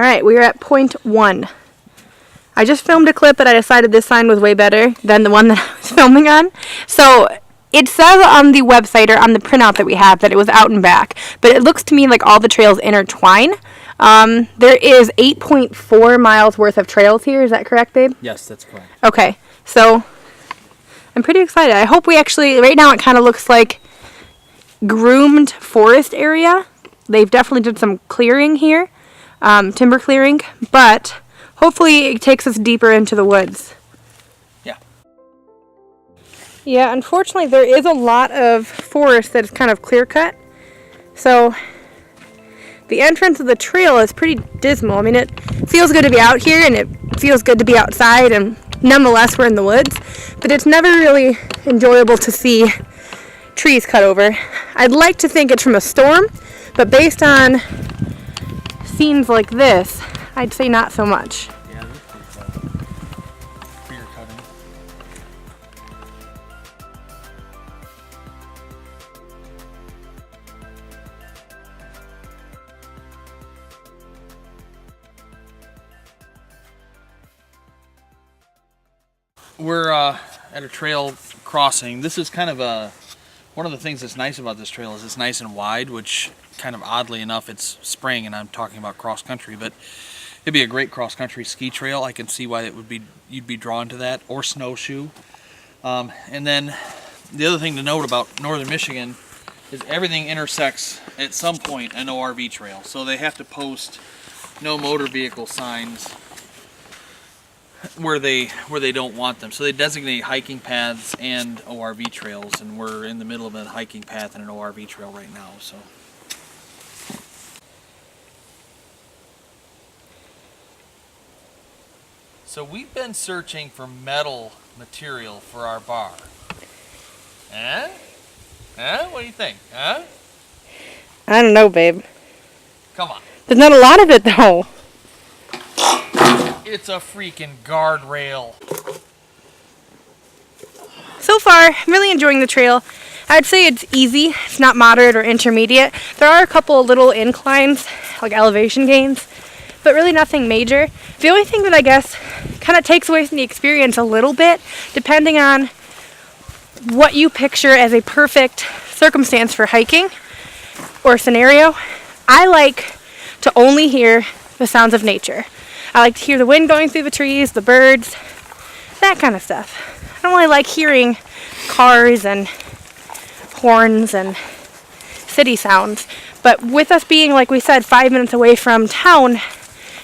Alright, we are at point 1. I just filmed a clip, but I decided this sign was way better than the one that I was filming on. So it says on the website or on the printout that we have that it was out and back, but it looks to me like all the trails intertwine. There is 8.4 miles worth of trails here. Is that correct, babe? Yes, that's correct. Okay, so I'm pretty excited. I hope we actually, right now it kind of looks like groomed forest area. They've definitely did some clearing here, timber clearing, but hopefully it takes us deeper into the woods. Yeah. Yeah, unfortunately there is a lot of forest that is kind of clear cut. So the entrance of the trail is pretty dismal. I mean, it feels good to be out here and it feels good to be outside, and nonetheless we're in the woods, but it's never really enjoyable to see trees cut over. I'd like to think it's from a storm, but based on scenes like this, I'd say not so much. Yeah, this is beer cutting. We're at a trail crossing. This is kind of one of the things that's nice about this trail is it's nice and wide, which kind of oddly enough it's spring and I'm talking about cross country, but it'd be a great cross country ski trail. I can see why it would be, you'd be drawn to that, or snowshoe. And then the other thing to note about northern Michigan is everything intersects at some point an ORV trail. So they have to post no motor vehicle signs where they don't want them. So they designate hiking paths and ORV trails, and we're in the middle of a hiking path and an ORV trail right now. So we've been searching for metal material for our bar. Huh? Huh? What do you think? Huh? I don't know, babe. Come on. There's not a lot of it though. It's a freaking guardrail. So far, I'm really enjoying the trail. I'd say it's easy. It's not moderate or intermediate. There are a couple of little inclines, like elevation gains, but really nothing major. The only thing that I guess kind of takes away from the experience a little bit, depending on what you picture as a perfect circumstance for hiking or scenario, I like to only hear the sounds of nature. I like to hear the wind going through the trees, the birds, that kind of stuff. I don't really like hearing cars and horns and city sounds. But with us being, like we said, 5 minutes away from town,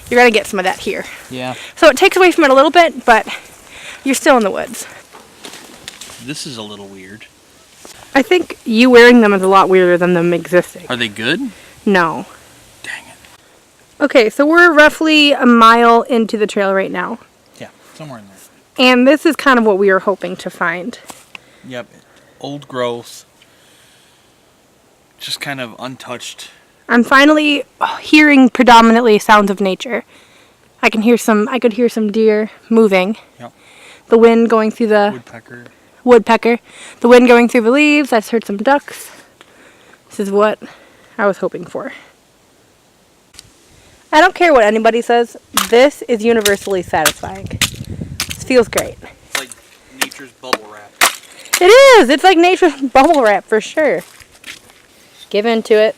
you're going to get some of that here. Yeah. So it takes away from it a little bit, but you're still in the woods. This is a little weird. I think you wearing them is a lot weirder than them existing. Are they good? No. Dang it. Okay, so we're roughly a mile into the trail right now. Yeah, somewhere in there. And this is kind of what we were hoping to find. Yep. Old growth. Just kind of untouched. I'm finally hearing predominantly sounds of nature. I could hear some deer moving. Yep. The wind going through the woodpecker. The wind going through the leaves. I've heard some ducks. This is what I was hoping for. I don't care what anybody says. This is universally satisfying. This feels great. It's like nature's bubble wrap. It is. It's like nature's bubble wrap for sure. Give into it.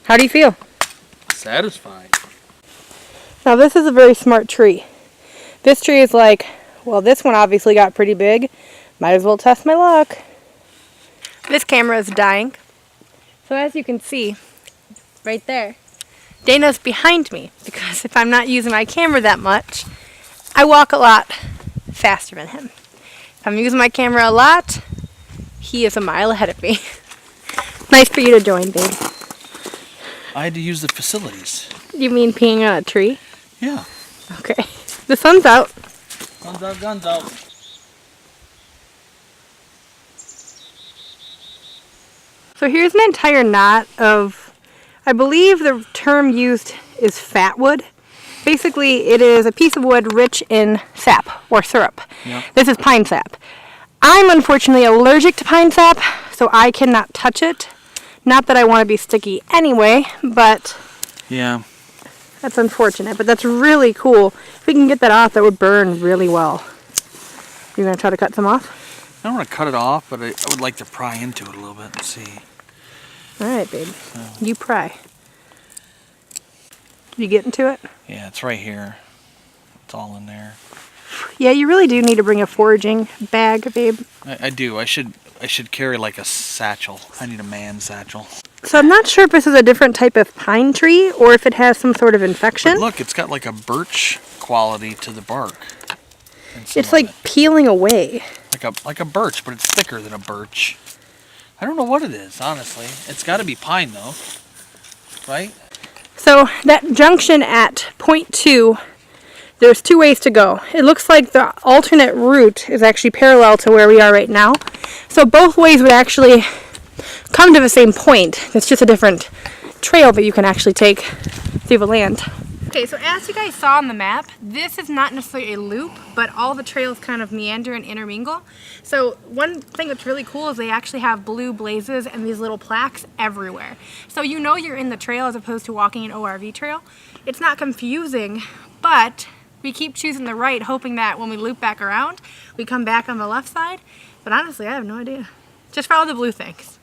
How do you feel? Satisfied. Now this is a very smart tree. This tree is like, well, this one obviously got pretty big. Might as well test my luck. This camera is dying. So as you can see, right there, Dana's behind me, because if I'm not using my camera that much, I walk a lot faster than him. If I'm using my camera a lot, he is a mile ahead of me. Nice for you to join, babe. I had to use the facilities. You mean peeing on a tree? Yeah. Okay. The sun's out. Guns out, guns out. So here's an entire knot of, I believe the term used is fatwood. Basically, it is a piece of wood rich in sap or syrup. Yep. This is pine sap. I'm unfortunately allergic to pine sap, so so I cannot touch it. Not that I want to be sticky anyway, but yeah, that's unfortunate. But that's really cool. If we can get that off, that would burn really well. You're going to try to cut some off? I don't want to cut it off, but I would like to pry into it a little bit and see. All right, babe. You pry. Did you get into it? Yeah, it's right here. It's all in there. Yeah, you really do need to bring a foraging bag, babe. I do. I should carry like a satchel. I need a man satchel. So I'm not sure if this is a different type of pine tree or if it has some sort of infection. But look, it's got like a birch quality to the bark. It's like peeling away. Like a birch, but it's thicker than a birch. I don't know what it is, honestly. It's got to be pine though, right? So that junction at point 2, there's 2 ways to go. It looks like the alternate route is actually parallel to where we are right now. So both ways would actually come to the same point. It's just a different trail that you can actually take through the land. Okay, so as you guys saw on the map, this is not necessarily a loop, but all the trails kind of meander and intermingle. So one thing that's really cool is they actually have blue blazes and these little plaques everywhere. So you know you're in the trail as opposed to walking an ORV trail. It's not confusing, but we keep choosing the right, hoping that when we loop back around, we come back on the left side. But honestly, I have no idea. Just follow the blue things.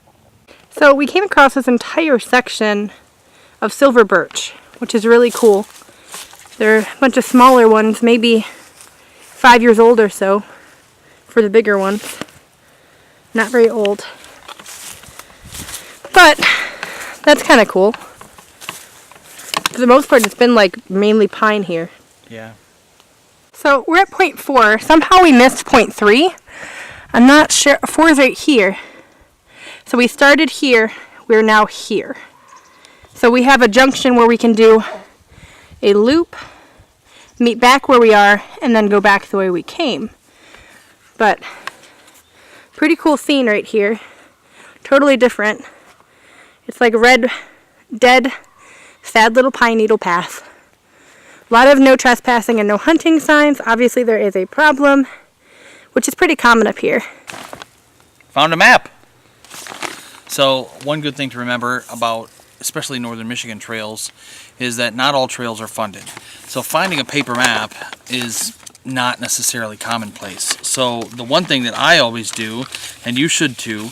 So we came across this entire section of silver birch, which is really cool. There are a bunch of smaller ones, maybe 5 years old or so, for the bigger ones. Not very old. But that's kind of cool. For the most part, it's been like mainly pine here. Yeah. So we're at point 4. Somehow we missed point 3. I'm not sure. 4 is right here. So we started here. We're now here. So we have a junction where we can do a loop, meet back where we are, and then go back the way we came. But pretty cool scene right here. Totally different. It's like red, dead, sad little pine needle path. A lot of no trespassing and no hunting signs. Obviously there is a problem, which is pretty common up here. Found a map. So one good thing to remember about especially northern Michigan trails is that not all trails are funded. So finding a paper map is not necessarily commonplace. So the one thing that I always do, and you should too,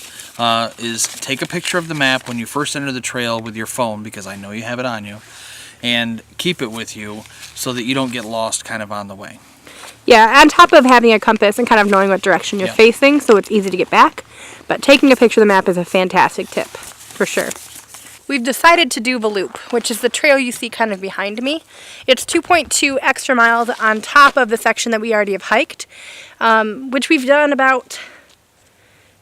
is take a picture of the map when you first enter the trail with your phone, because I know you have it on you, and keep it with you so that you don't get lost kind of on the way. Yeah, on top of having a compass and kind of knowing what direction you're facing, so it's easy to get back. But taking a picture of the map is a fantastic tip, for sure. We've decided to do the loop, which is the trail you see kind of behind me. It's 2.2 extra miles on top of the section that we already have hiked, which we've done about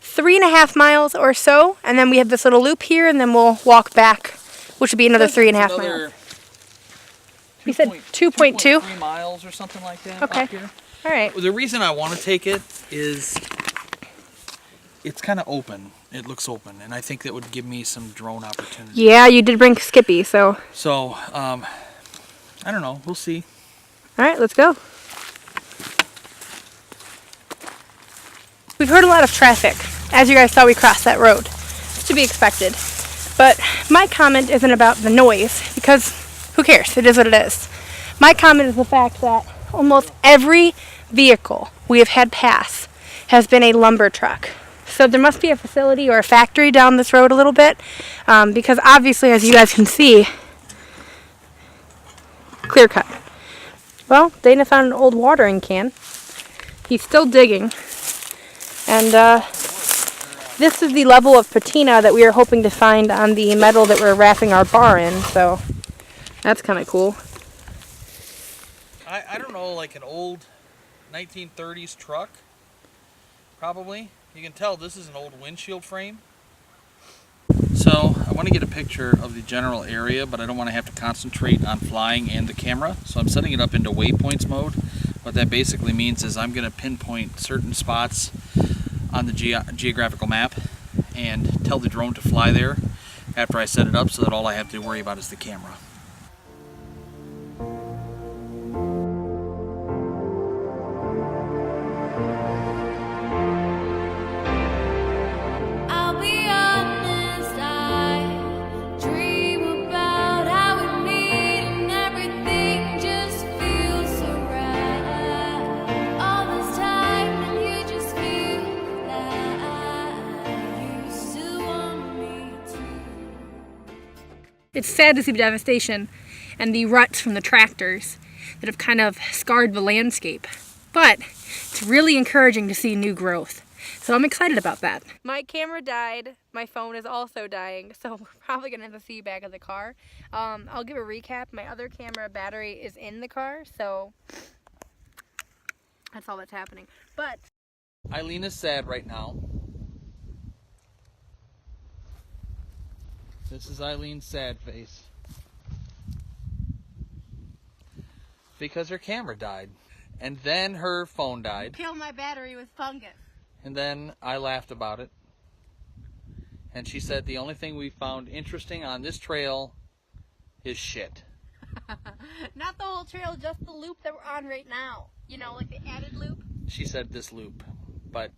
3.5 miles or so, and then we have this little loop here, and then we'll walk back, which would be another 3.5 miles. You said 2.2? 3 miles or something like that. Okay. Up here. All right. The reason I want to take it is it's kind of open. It looks open, and I think that would give me some drone opportunity. Yeah, you did bring Skippy, so. So, I don't know. We'll see. All right, let's go. We've heard a lot of traffic. As you guys saw, we crossed that road. It's to be expected. But my comment isn't about the noise, because who cares? It is what it is. My comment is the fact that almost every vehicle we have had pass has been a lumber truck. So there must be a facility or a factory down this road a little bit, because obviously, as you guys can see, clear cut. Well, Dana found an old watering can. He's still digging. And this is the level of patina that we are hoping to find on the metal that we're wrapping our bar in, so that's kind of cool. I don't know, like an old 1930s truck, probably. You can tell this is an old windshield frame. So I want to get a picture of the general area, but I don't want to have to concentrate on flying and the camera. So I'm setting it up into waypoints mode. What that basically means is I'm going to pinpoint certain spots on the geographical map and tell the drone to fly there after I set it up, so that all I have to worry about is the camera. I'll be It's sad to see the devastation and the ruts from the tractors that have kind of scarred the landscape. But it's really encouraging to see new growth. So I'm excited about that. My camera died. My phone is also dying. So we're probably going to have to see you back at the car. I'll give a recap. My other camera battery is in the car. So that's all that's happening. But Eileen is sad right now. This is Eileen's sad face. Because her camera died. And then her phone died. killed my battery with fungus. And then I laughed about it. And she said the only thing we found interesting on this trail is shit. Not the whole trail, just the loop that we're on right now. You know, like the added loop. She said this loop. But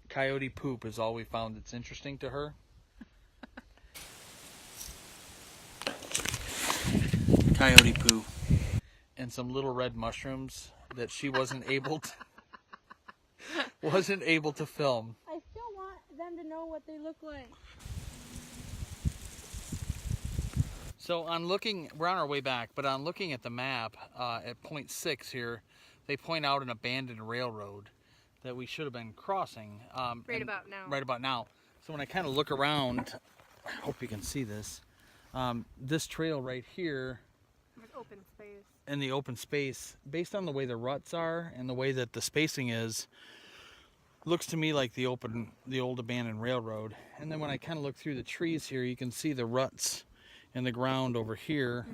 coyote poop is all we found that's interesting to her. Coyote poo. And some little red mushrooms that she wasn't able to film. I still want them to know what they look like. So we're on our way back, but on looking at the map at point 6 here, they point out an abandoned railroad that we should have been crossing. Right about now. Right about now. So when I kind of look around, I hope you can see this. This trail right here. There's open space. In the open space, based on the way the ruts are and the way that the spacing is, looks to me like the old abandoned railroad. And then when I kind of look through the trees here, you can see the ruts in the ground over here,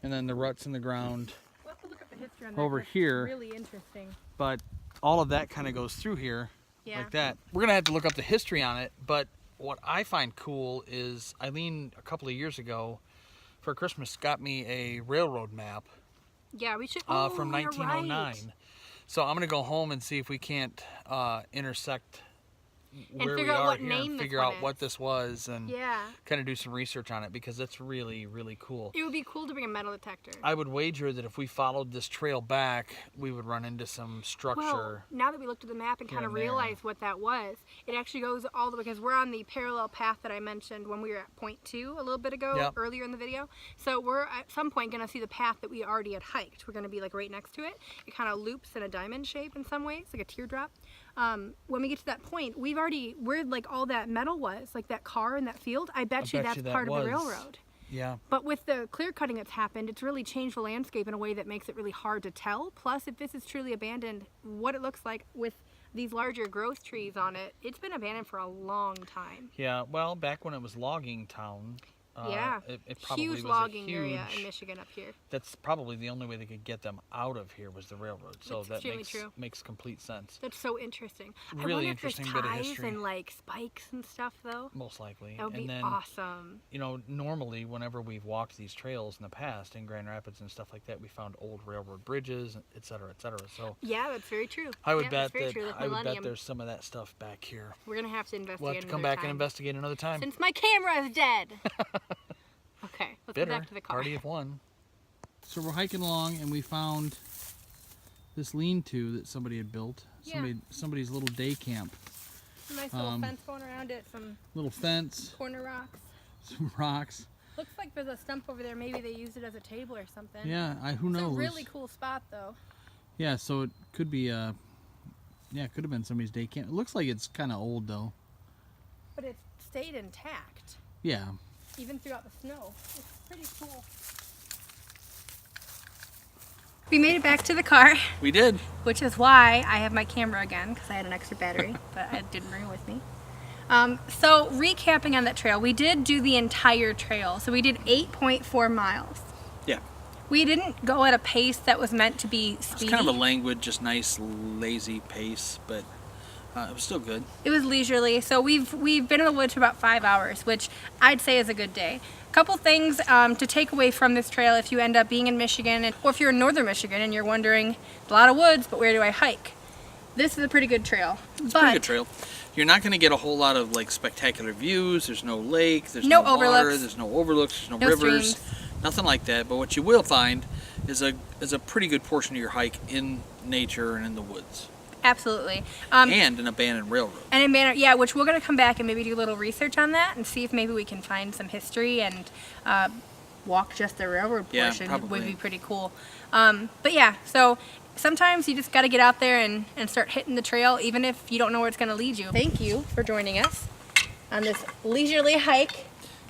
and then the ruts in the ground We'll have to look up the history on that. over That's here. really interesting. But all of that kind of goes through here, like that. We're gonna have to look up the history on it. But what I find cool is Eileen a couple of years ago, for Christmas, got me a railroad map. Yeah, we should. From 1909. Right. So I'm gonna go home and see if we can't intersect where we figure out are what here name and this figure one out is. what this was and Yeah. kind of do some research on it, because that's really, really cool. It would be cool to bring a metal detector. I would wager that if we followed this trail back, we would run into some structure. Well, now that we looked at the map and kind of and there. realized what that was, it actually goes all the way, because we're on the parallel path that I mentioned when we were at point 2 a little bit ago, Yep. earlier in the video. So we're at some point going to see the path that we already had hiked. We're going to be like right next to it. It kind of loops in a diamond shape in some ways, like a teardrop. When we get to that point, where like all that metal was, like that car in that field, I bet you that's part of the railroad. Yeah. But with the clear cutting that's happened, it's really changed the landscape in a way that makes it really hard to tell. Plus, if this is truly abandoned, what it looks like with these larger growth trees on it, it's been abandoned for a long time. Yeah, well, back when it was logging town, Yeah, it probably huge was logging a huge area in Michigan up here. That's probably the only way they could get them out of here was the railroad. So That's that extremely true. makes complete sense. That's so interesting. Really I wonder interesting if bit there's of ties history. and like spikes and stuff though. Most likely. That would be and then, awesome. you know, normally whenever we've walked these trails in the past in Grand Rapids and stuff like that, we found old railroad bridges, et cetera, et cetera. So Yeah, that's very true. I would Yeah, bet that's very that true. Like I would bet Millennium. there's some of that stuff back here. We're gonna have to investigate. We'll have to come another back and time. investigate another time. Since my camera is dead. Okay, let's Bitter. go back to the car. Party of one. So we're hiking along and we found this lean-to that somebody had built. Yeah. Somebody's little day camp. Some nice little fence going around it. Some Little fence, corner rocks. some rocks. Looks like there's a stump over there. Maybe they used it as a table or something. Yeah, who It's knows? a really cool spot though. Yeah, so it could be it could have been somebody's day camp. It looks like it's kind of old though. But it stayed intact. Yeah. Even throughout the snow. It's pretty cool. We made it back to the car, We did. which is why I have my camera again, because I had an extra battery, but I didn't bring it with me. So recapping on that trail, we did do the entire trail. So we did 8.4 miles. Yeah. We didn't go at a pace that was meant to be speedy. It's kind of a languid, just nice, lazy pace, but it was still good. It was leisurely. So we've been in the woods for about 5 hours, which I'd say is a good day. A couple things to take away from this trail if you end up being in Michigan, or if you're in northern Michigan and you're wondering, a lot of woods, but where do I hike? This is a pretty good trail. It's a pretty good trail. You're not going to get a whole lot of like spectacular views. There's no lake. There's No no water. overlooks. There's no overlooks. There's no No rivers. streams. Nothing like that. But what you will find is a pretty good portion of your hike in nature and in the woods. Absolutely. And an abandoned railroad. And in Manor, yeah, which we're going to come back and maybe do a little research on that and see if maybe we can find some history and walk just the railroad portion. Probably. Would be pretty cool. But yeah, so sometimes you just got to get out there and start hitting the trail, even if you don't know where it's going to lead you. Thank you for joining us on this leisurely hike.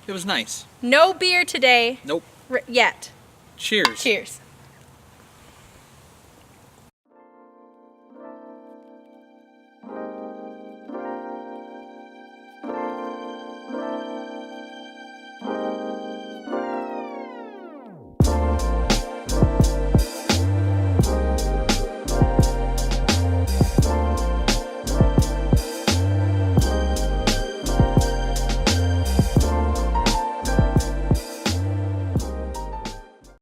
It was nice. No beer today. Nope. Yet. Cheers. Cheers.